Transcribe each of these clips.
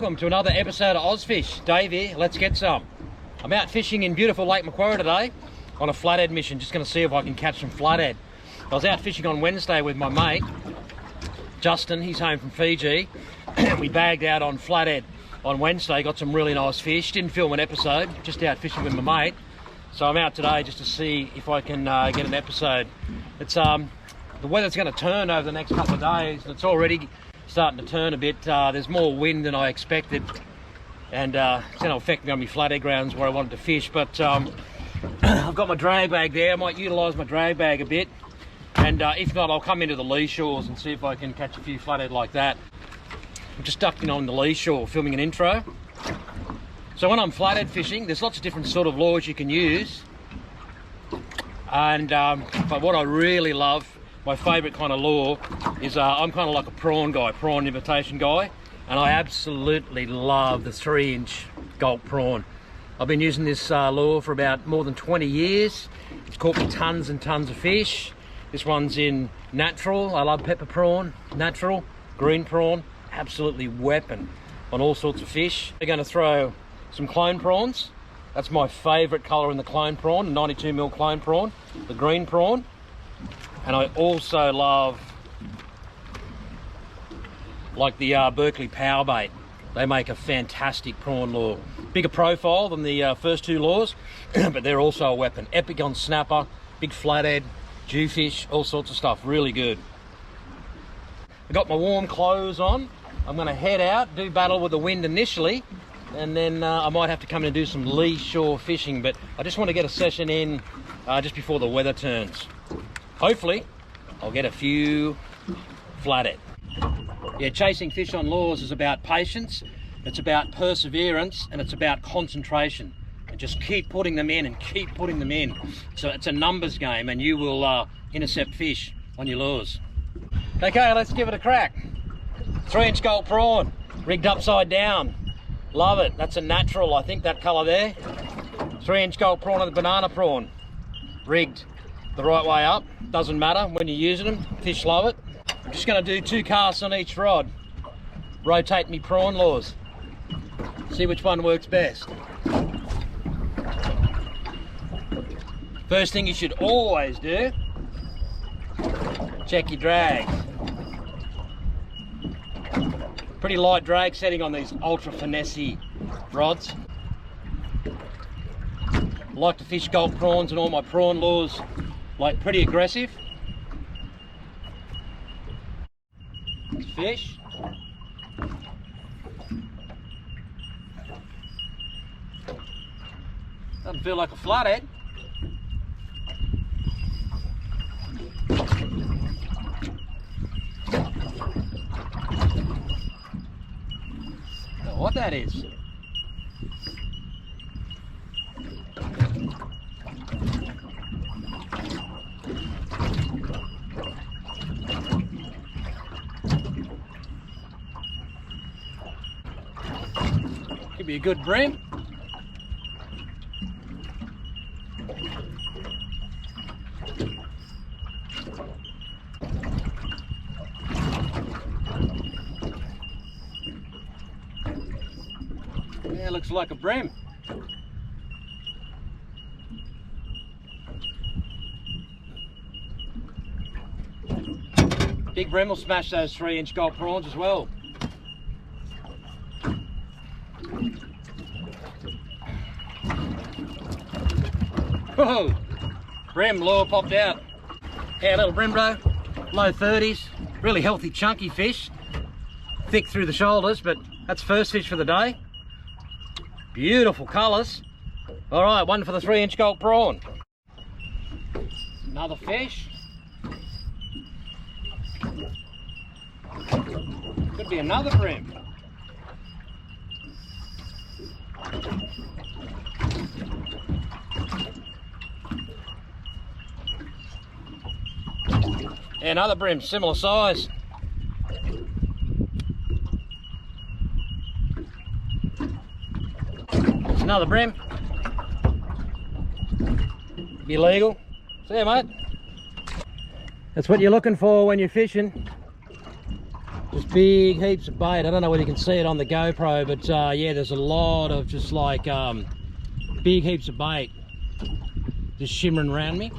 welcome to another episode of Ozfish. Dave here, let's get some. I'm out fishing in beautiful Lake Macquarie today on a flathead mission, just going to see if I can catch some flathead. I was out fishing on Wednesday with my mate, Justin, he's home from Fiji, and we bagged out on flathead on Wednesday, got some really nice fish, didn't film an episode, just out fishing with my mate. So I'm out today just to see if I can get an episode. It's the weather's going to turn over the next couple of days, and it's already starting to turn a bit. There's more wind than I expected, and it's going to affect me on my flathead grounds where I wanted to fish. But I've got my drag bag there. I might utilise my drag bag a bit, and if not, I'll come into the lee shores and see if I can catch a few flathead like that. I'm just ducked in on the lee shore filming an intro. So when I'm flathead fishing, there's lots of different sort of lures you can use, and but what I really love, my favourite kind of lure, is I'm kind of like a prawn guy, prawn imitation guy, and I absolutely love the 3-inch gulp prawn. I've been using this lure for about more than 20 years. It's caught me tons and tons of fish. This one's in natural. I love pepper prawn, natural, green prawn, absolutely weapon on all sorts of fish. We're going to throw some clone prawns. That's my favourite colour in the clone prawn, 92mm clone prawn, the green prawn. And I also love like the Berkeley power bait. They make a fantastic prawn lure. Bigger profile than the first two lures, but they're also a weapon. Epic on snapper, big flathead, jewfish, all sorts of stuff, really good. I got my warm clothes on. I'm gonna head out, do battle with the wind initially, and then I might have to come in and do some lee shore fishing, but I just want to get a session in just before the weather turns. Hopefully, I'll get a few flathead. Yeah, chasing fish on lures is about patience, it's about perseverance, and it's about concentration. And just keep putting them in and keep putting them in. So it's a numbers game, and you will intercept fish on your lures. Okay, let's give it a crack. 3-inch gulp prawn, rigged upside down. Love it, that's a natural, I think, that colour there. 3-inch gulp prawn and the banana prawn, rigged the right way up. Doesn't matter when you're using them, fish love it. I'm just going to do 2 casts on each rod, rotate me prawn lures, see which one works best. First thing you should always do, check your drag. Pretty light drag setting on these ultra finesse rods. I like to fish gulp prawns and all my prawn lures like pretty aggressive. Fish. Doesn't feel like a flathead. Don't know what that is. Could be a good bream. Yeah, looks like a bream. Big bream will smash those 3-inch gulp prawns as well. Whoa! Bream lure popped out. Yeah, little bream bro, low 30s, really healthy chunky fish, thick through the shoulders, but that's first fish for the day. Beautiful colours. All right, one for the 3-inch gulp prawn. Another fish. Could be another bream. Yeah, another bream, similar size. Another bream. Be legal. See ya, mate. That's what you're looking for when you're fishing. Just big heaps of bait. I don't know whether you can see it on the GoPro, but yeah, there's a lot of just like big heaps of bait just shimmering around me.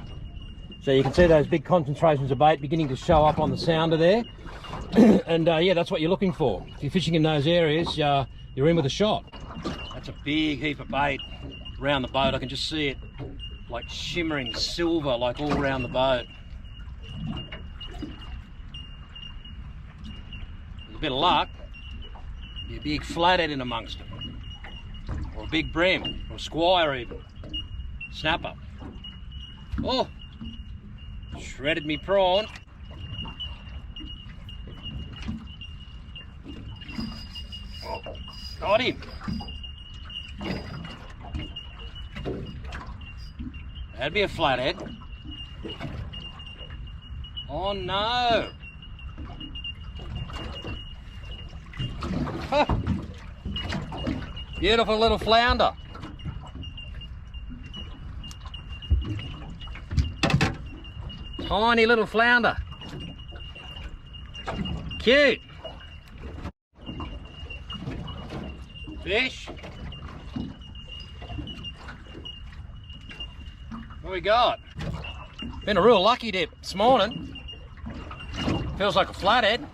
So you can see those big concentrations of bait beginning to show up on the sounder there. And yeah, that's what you're looking for. If you're fishing in those areas, you're in with a shot. That's a big heap of bait around the boat. I can just see it like shimmering silver like all around the boat. With a bit of luck, be a big flathead in amongst them, or a big brim, or a squire even, snapper. Oh, shredded me prawn. Oh, got him. That'd be a flathead. Oh no! Huh. Beautiful little flounder. Tiny little flounder. Cute. Fish. What we got? Been a real lucky dip this morning. Feels like a flathead.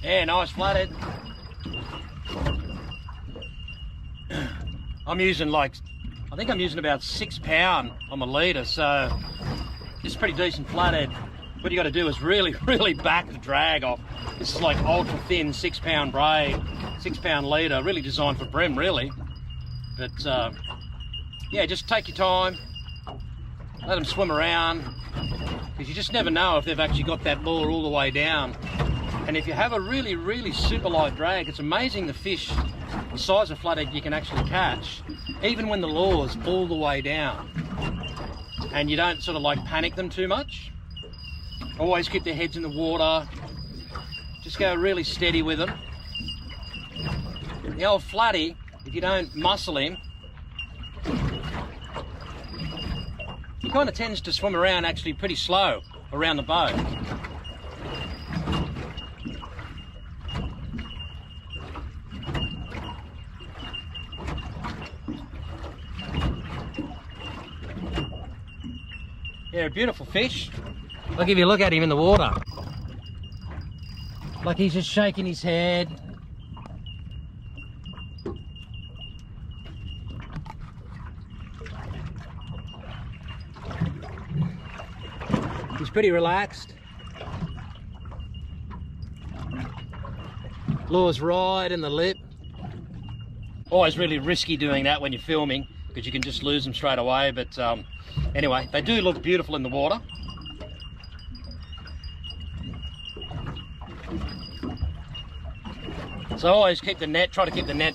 Yeah, nice flathead. I'm using I think I'm using about 6 pound on my leader, so this is a pretty decent flathead. What you got to do is really back the drag off. This is like ultra thin 6 pound braid, 6 pound leader, really designed for brim really. But yeah, just take your time, let them swim around, because you just never know if they've actually got that lure all the way down. And if you have a really super light drag, it's amazing the fish the size of flathead you can actually catch, even when the lure's all the way down. And you don't sort of like panic them too much. Always keep their heads in the water. Just go really steady with them. The old flatty, if you don't muscle him, he kind of tends to swim around actually pretty slow around the boat. Yeah, a beautiful fish. Look, if you look at him in the water, like he's just shaking his head. He's pretty relaxed. Lure's right in the lip. Always really risky doing that when you're filming, because you can just lose them straight away, but anyway, they do look beautiful in the water. So always keep the net, try to keep the net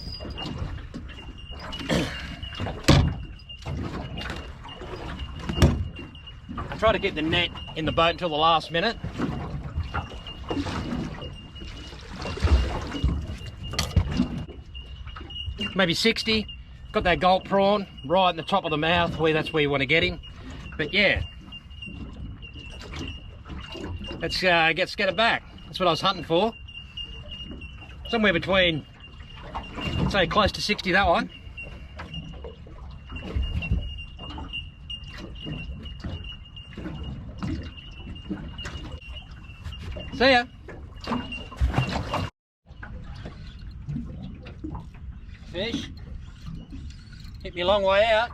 try to keep the net in the boat until the last minute. Maybe 60. Got that gulp prawn right in the top of the mouth, that's where you want to get him. But yeah, let's get it back. That's what I was hunting for. Somewhere between, I'd say close to 60, that one. See ya. Fish. Hit me a long way out.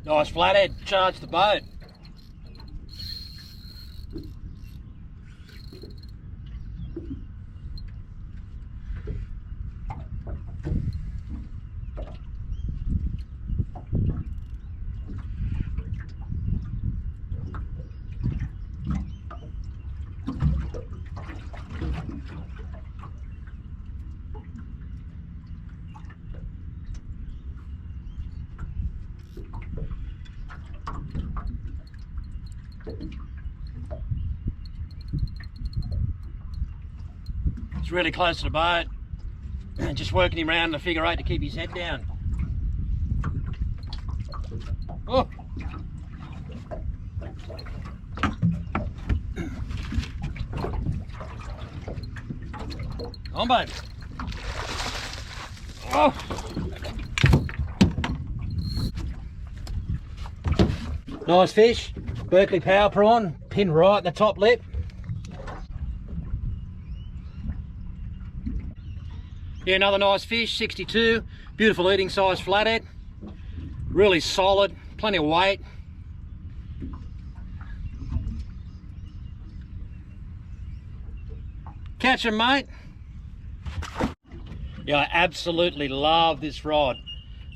Nice flathead, charge the boat. It's really close to the boat. Just working him around in a figure eight to keep his head down. Oh! On, babe. Oh! Nice fish. Berkeley power prawn, pinned right in the top lip. Yeah, another nice fish, 62. Beautiful eating size flathead. Really solid, plenty of weight. Catch him, mate. Yeah, I absolutely love this rod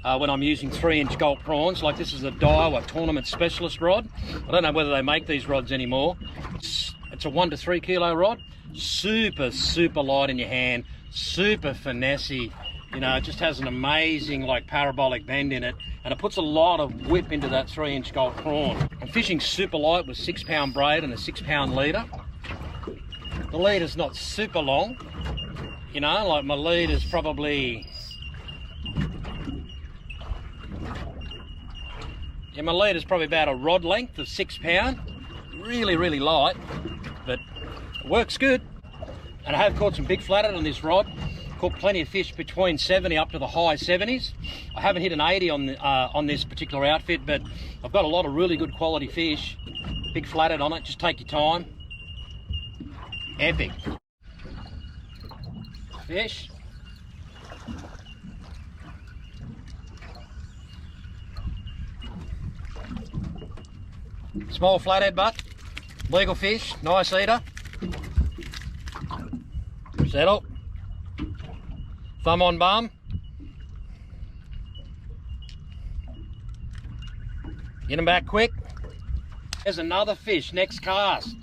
when I'm using 3-inch gulp prawns. Like this is a Daiwa tournament specialist rod. I don't know whether they make these rods anymore. It's a 1 to 3 kilo rod. Super, super light in your hand. Super finessey. You know, it just has an amazing like parabolic bend in it, and it puts a lot of whip into that 3-inch gulp prawn. I'm fishing super light with 6-pound braid and a 6-pound leader. The leader's not super long, you know, like my leader's probably, yeah, my leader's probably about a rod length of 6 pound. Really, really light, but it works good. And I have caught some big flathead on this rod. Caught plenty of fish between 70 up to the high 70s. I haven't hit an 80 on this particular outfit, but I've got a lot of really good quality fish. Big flathead on it, just take your time. Epic. Fish. Small flathead butt, legal fish, nice eater. Settle. Thumb on bum. Get him back quick. There's another fish, next cast.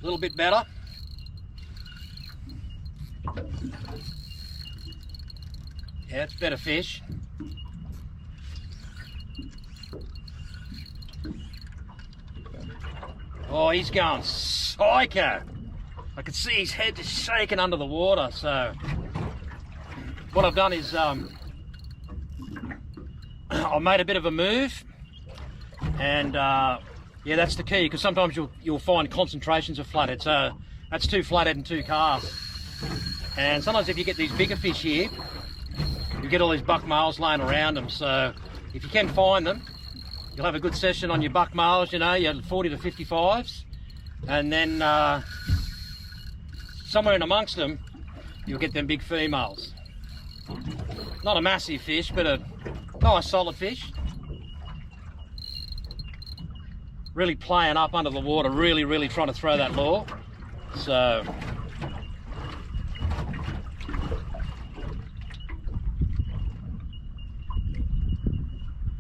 A little bit better. Yeah, it's better fish. Oh, he's going psycho. I can see his head just shaking under the water. So what I've done is I made a bit of a move, and yeah, that's the key, because sometimes you'll find concentrations of flathead. So that's 2 flathead and 2 casts. And sometimes if you get these bigger fish here, you get all these buck males laying around them. So if you can find them, you'll have a good session on your buck males, you know, your 40 to 55s, and then somewhere in amongst them, you'll get them big females. Not a massive fish, but a nice solid fish. Really playing up under the water, really, really trying to throw that lure. So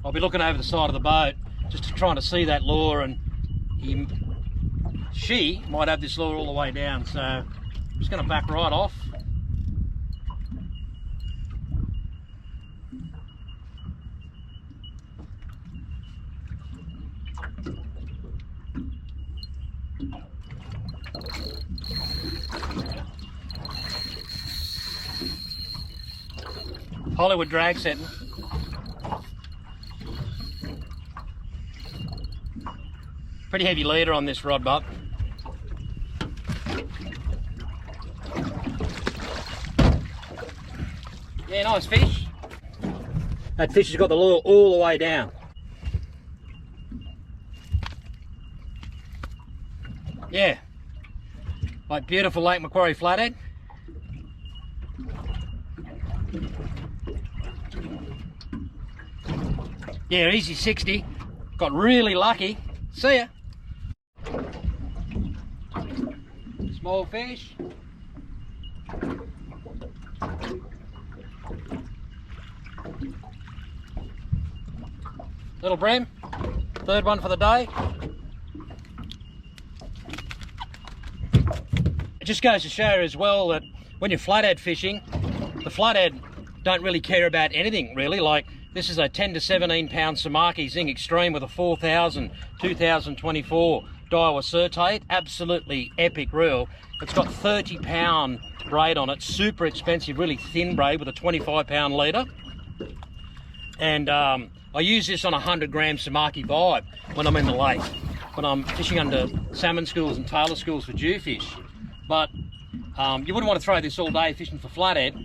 I'll be looking over the side of the boat, just trying to see that lure, and she might have this lure all the way down. So I'm just going to back right off. Hollywood drag setting. Pretty heavy leader on this rod, buck. Yeah, nice fish. That fish has got the lure all the way down. Yeah, like beautiful Lake Macquarie Flathead. Yeah, easy 60. Got really lucky. See ya. Small fish. Little brim. Third one for the day. It just goes to show as well that when you're flathead fishing, the flathead don't really care about anything really. Like this is a 10 to 17 pound Samaki Zing Extreme with a 4000 2024 Daiwa Certate. Absolutely epic reel. It's got 30 pound braid on it, super expensive, really thin braid with a 25 pound leader. And I use this on a 100 gram Samaki vibe when I'm in the lake, when I'm fishing under salmon schools and tailor schools for jewfish. But you wouldn't want to throw this all day fishing for flathead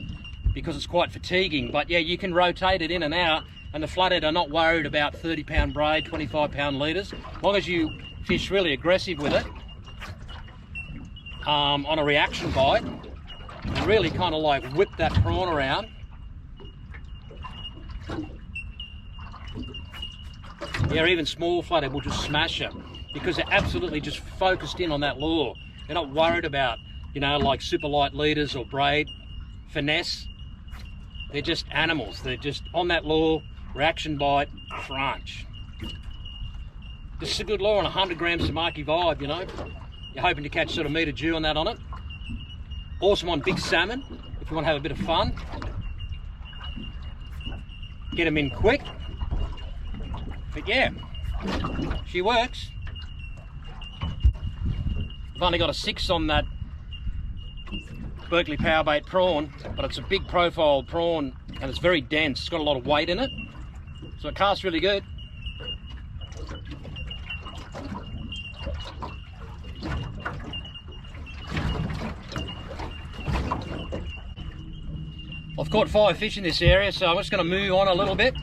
because it's quite fatiguing. But yeah, you can rotate it in and out, and the flathead are not worried about 30 pound braid, 25 pound leaders. As long as you fish really aggressive with it on a reaction bite, and really kind of like whip that prawn around. Yeah, even small flathead will just smash it because they're absolutely just focused in on that lure. They're not worried about, you know, like super light leaders or braid, finesse. They're just animals. They're just on that lure, reaction bite, crunch. This is a good lure on a 100 gram Samaki vibe, you know. You're hoping to catch sort of meter Jew on that on it. Awesome on big salmon if you want to have a bit of fun. Get them in quick. But yeah, she works. I've only got a 6 on that Berkeley Powerbait prawn, but it's a big profile prawn and it's very dense. It's got a lot of weight in it, so it casts really good. I've caught 5 fish in this area, so I'm just going to move on a little bit.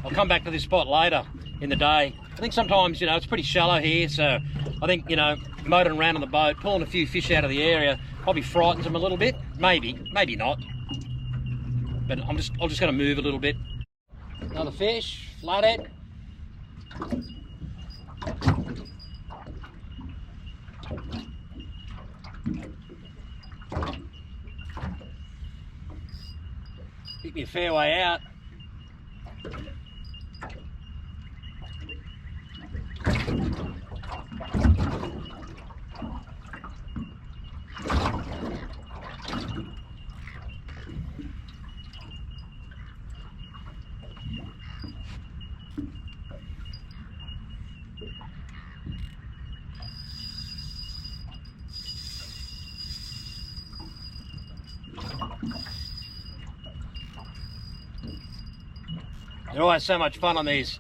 I'll come back to this spot later in the day. I think sometimes, you know, it's pretty shallow here, so I think, you know, motoring around on the boat, pulling a few fish out of the area probably frightens them a little bit. Maybe not. But I'm just going to move a little bit. Another fish, flathead. Pick me a fair way out. They're always so much fun on these.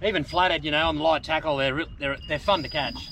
Even flathead, you know, on the light tackle, they're fun to catch.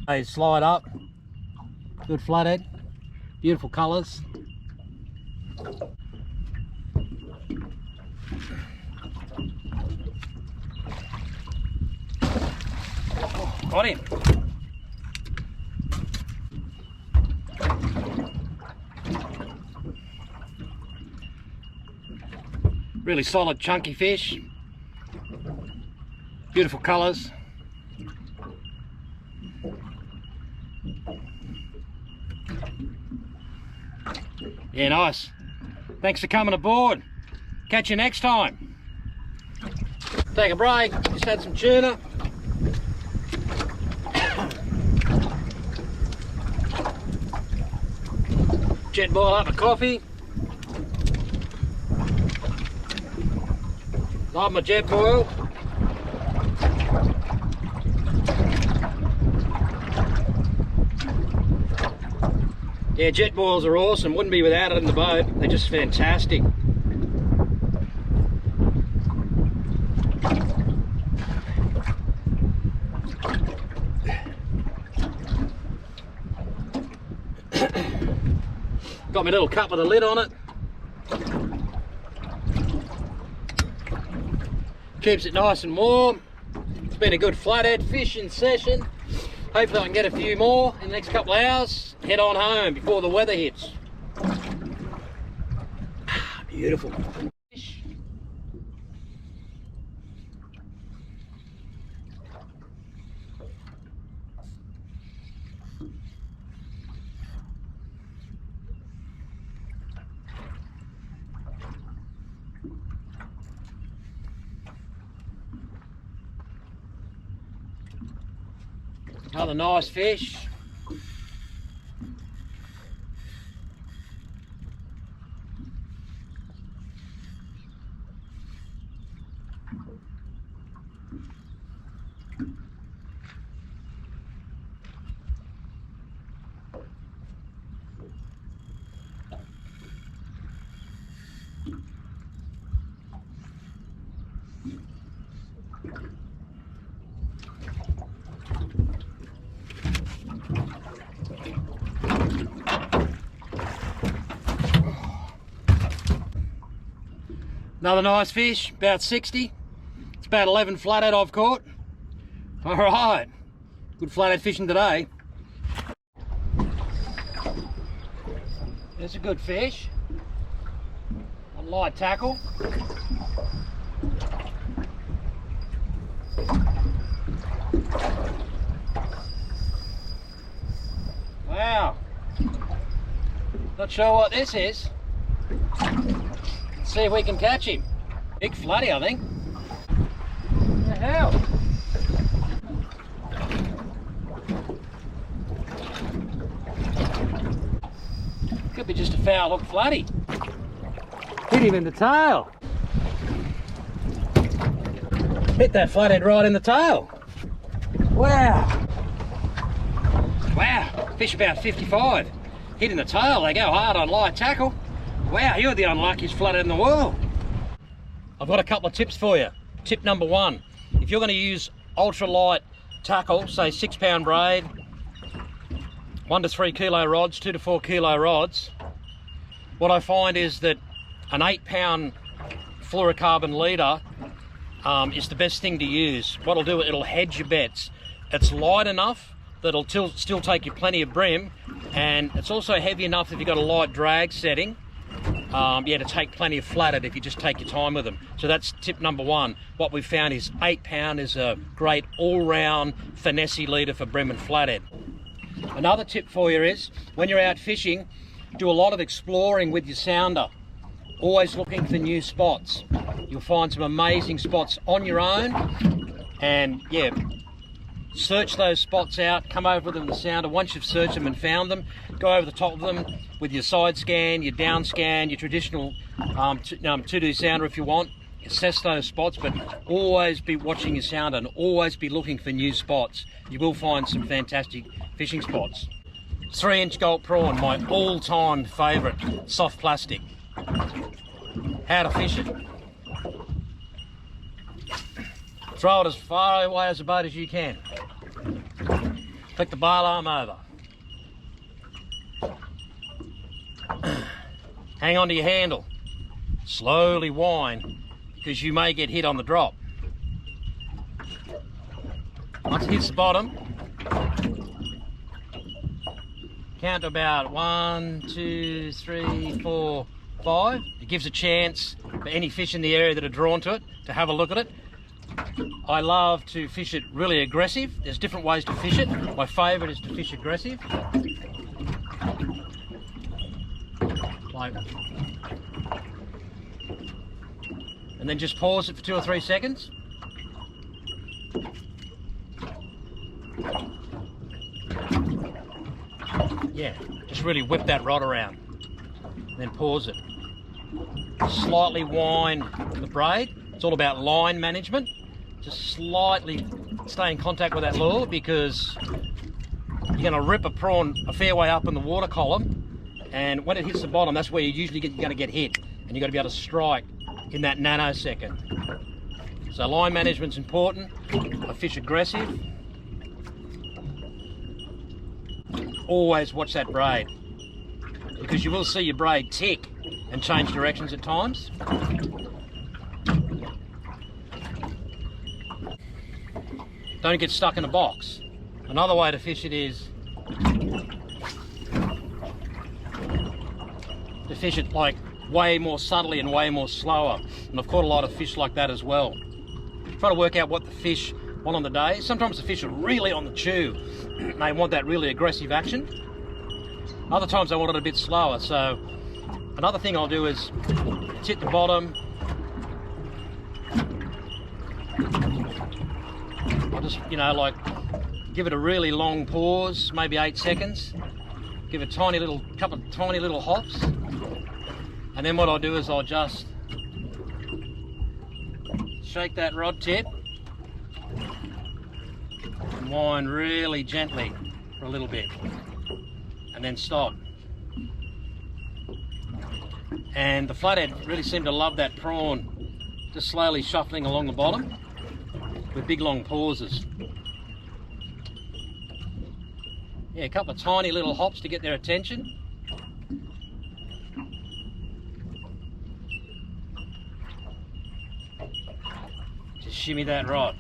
They slide up, good flathead, beautiful colours. Oh, got him. Really solid chunky fish, beautiful colours. Yeah, nice. Thanks for coming aboard. Catch you next time. Take a break, just had some tuna. Jet boil up a coffee. Love my jet boil. Yeah, jet boils are awesome. Wouldn't be without it in the boat. They're just fantastic. Got my little cup with a lid on it. Keeps it nice and warm. It's been a good flathead fishing session. Hopefully I can get a few more in the next couple of hours. Head on home before the weather hits. Beautiful. Another nice fish. Another nice fish, about 60. It's about 11 flathead I've caught. All right, good flathead fishing today. There's a good fish. A light tackle. Wow. Not sure what this is. See if we can catch him. Big flatty, I think. What the hell? Could be just a foul hook flatty. Hit him in the tail. Hit that flathead right in the tail. Wow. Wow, fish about 55. Hit in the tail, they go hard on light tackle. Wow, you're the unluckiest flathead in the world. I've got a couple of tips for you. Tip number one, if you're going to use ultralight tackle, say 6-pound braid, 1 to 3 kilo rods, 2 to 4 kilo rods, what I find is that an 8-pound fluorocarbon leader is the best thing to use. What it'll do, it'll hedge your bets. It's light enough that it'll still take you plenty of bream, and it's also heavy enough if you've got a light drag setting. Yeah, to take plenty of flathead if you just take your time with them. So that's tip number one. What we've found is 8-pound is a great all-round finesse leader for bream and flathead. Another tip for you is, when you're out fishing, do a lot of exploring with your sounder. Always looking for new spots. You'll find some amazing spots on your own, and yeah, search those spots out, come over them with the sounder. Once you've searched them and found them, go over the top of them with your side scan, your down scan, your traditional 2D sounder if you want. Assess those spots, but always be watching your sounder and always be looking for new spots. You will find some fantastic fishing spots. 3-inch gulp prawn, my all-time favourite, soft plastic. How to fish it. Throw it as far away as the boat as you can. Flick the bail arm over. Hang on to your handle. Slowly wind, because you may get hit on the drop. Once it hits the bottom, count to about 1, 2, 3, 4, 5. It gives a chance for any fish in the area that are drawn to it to have a look at it. I love to fish it really aggressive. There's different ways to fish it. My favourite is to fish aggressive. And then just pause it for 2 or 3 seconds. Yeah, just really whip that rod around. And then pause it. Slightly wind the braid It's all about line management. Just slightly stay in contact with that lure, because you're going to rip a prawn a fair way up in the water column, and when it hits the bottom, that's where you're usually going to get hit, and you've got to be able to strike in that nanosecond. So line management's important. I fish aggressive. Always watch that braid, because you will see your braid tick and change directions at times. Don't get stuck in a box. Another way to fish it is to fish it like way more subtly and way more slower. And I've caught a lot of fish like that as well. Try to work out what the fish want on the day. Sometimes the fish are really on the chew. They want that really aggressive action. Other times they want it a bit slower. So another thing I'll do is it's hit the bottom. I'll just, you know, like give it a really long pause, maybe 8 seconds. Give a couple of tiny little hops. And then what I'll do is I'll just shake that rod tip and wind really gently for a little bit, and then stop. And the flathead really seemed to love that prawn, just slowly shuffling along the bottom with big long pauses. Yeah, a couple of tiny little hops to get their attention. Just shimmy that rod.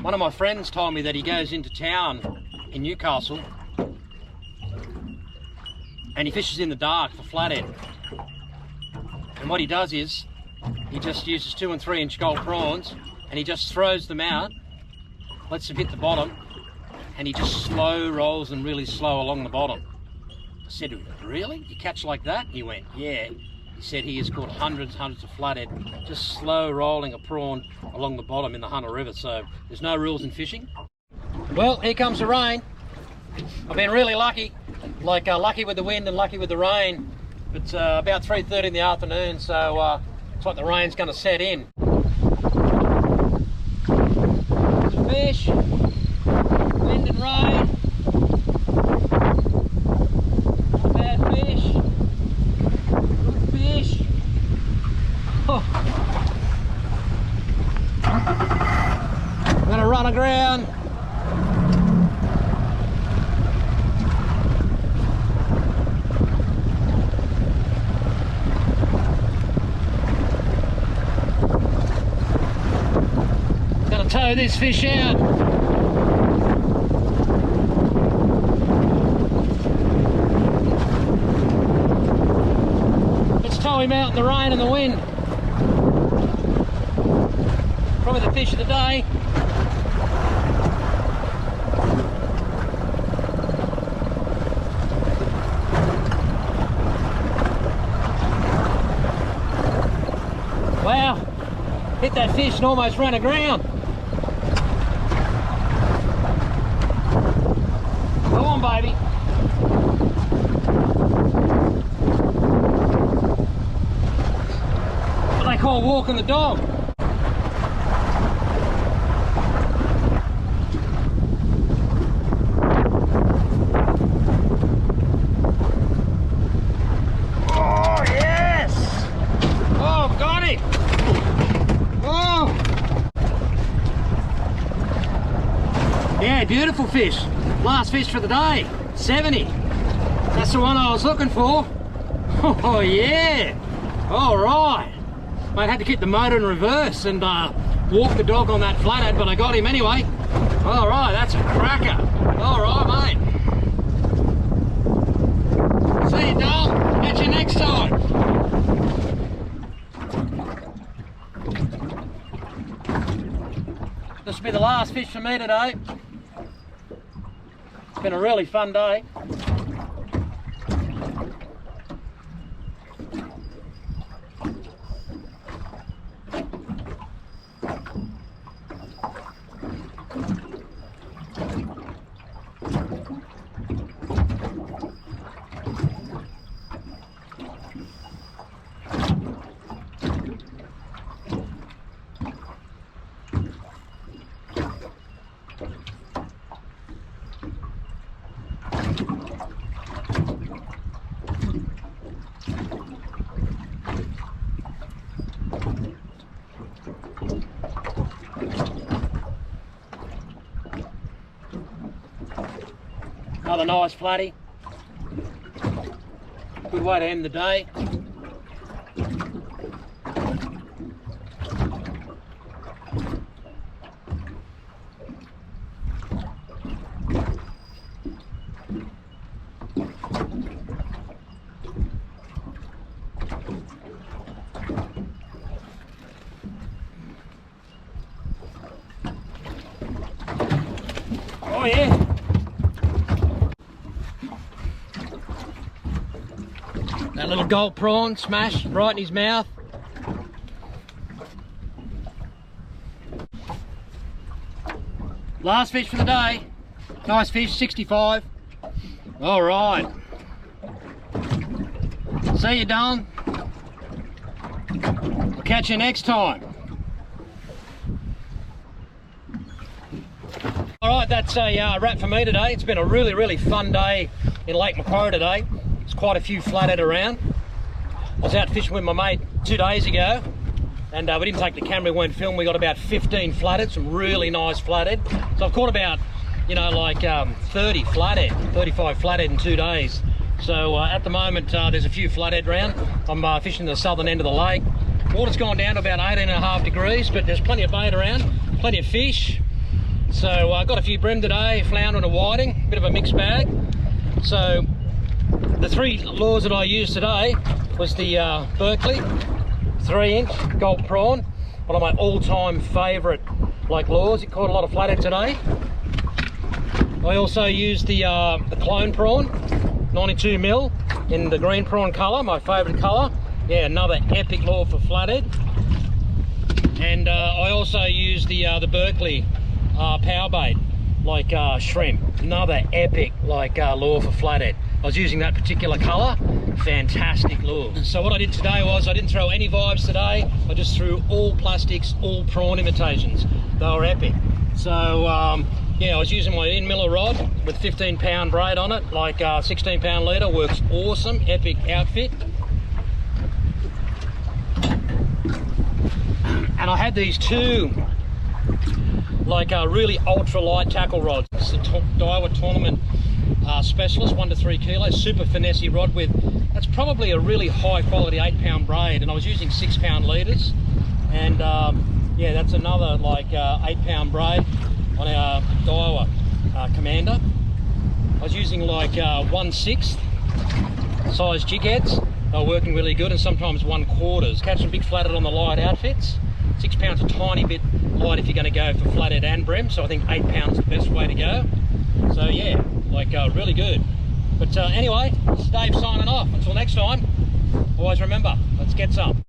One of my friends told me that he goes into town in Newcastle and he fishes in the dark for flathead. And what he does is he just uses 2 and 3 inch gold prawns, and he just throws them out, lets them hit the bottom, and he just slow rolls them really slow along the bottom. I said, really? You catch like that? He went, yeah. He said he has caught hundreds of flathead just slow rolling a prawn along the bottom in the Hunter River. So there's no rules in fishing. Well, here comes the rain. I've been really lucky, lucky with the wind and lucky with the rain. It's about 3:30 in the afternoon, so it's like the rain's going to set in. There's a fish, wind and rain. Not a bad fish. Good fish. Oh. I'm going to run aground. Tow this fish out. Let's tow him out in the rain and the wind. Probably the fish of the day. Wow, hit that fish and almost ran aground. Go on, baby. What they call walking the dog. Oh, yes! Oh, got it! Oh! Yeah, beautiful fish. Last fish for the day, 70. That's the one I was looking for. Oh yeah, all right. Mate, had to keep the motor in reverse and walk the dog on that flathead, but I got him anyway. All right, that's a cracker. All right, mate. See you, doll. Catch you next time. This will be the last fish for me today. It's been a really fun day. Another nice flatty. Good way to end the day. Oh yeah. That little gold prawn smash right in his mouth. Last fish for the day. Nice fish, 65. All right. See you, Don. I'll catch you next time. All right, that's a wrap for me today. It's been a really fun day in Lake Macquarie today. There's quite a few flathead around. I was out fishing with my mate 2 days ago, and we didn't take the camera, we weren't filming. We got about 15 flathead, some really nice flathead. So I've caught about, you know, like 30 flathead, 35 flathead in 2 days. So at the moment, there's a few flathead around. I'm fishing the southern end of the lake. Water's gone down to about 18.5 degrees, but there's plenty of bait around, plenty of fish. So I got a few bream today, flounder and a whiting, bit of a mixed bag. So the 3 lures that I used today was the Berkeley 3-inch gold prawn, one of my all-time favourite like lures. It caught a lot of flathead today. I also used the clone prawn, 92mm in the green prawn colour, my favourite colour. Yeah, another epic lure for flathead. And I also used the Berkeley power bait, like shrimp, another epic like lure for flathead. I was using that particular colour, fantastic lure. So what I did today was I didn't throw any vibes today. I just threw all plastics, all prawn imitations. They were epic. So yeah, I was using my Ian Miller rod with 15-pound braid on it, like 16-pound leader, works awesome, epic outfit. And I had these 2 like really ultra light tackle rods. It's the Daiwa Tournament Specialist, 1 to 3 kilos, super finesse rod with, that's probably a really high quality 8-pound braid, and I was using 6-pound leaders. And yeah, that's another like 8-pound braid on our Daiwa Commander. I was using like 1/6 size jig heads. They were working really good, and sometimes 1/4. Catching big flathead on the light outfits. 6 pounds a tiny bit light if you're going to go for flathead and bream, so I think 8 pounds is the best way to go. So yeah, like really good. But anyway, this is Dave signing off. Until next time, always remember, let's get some.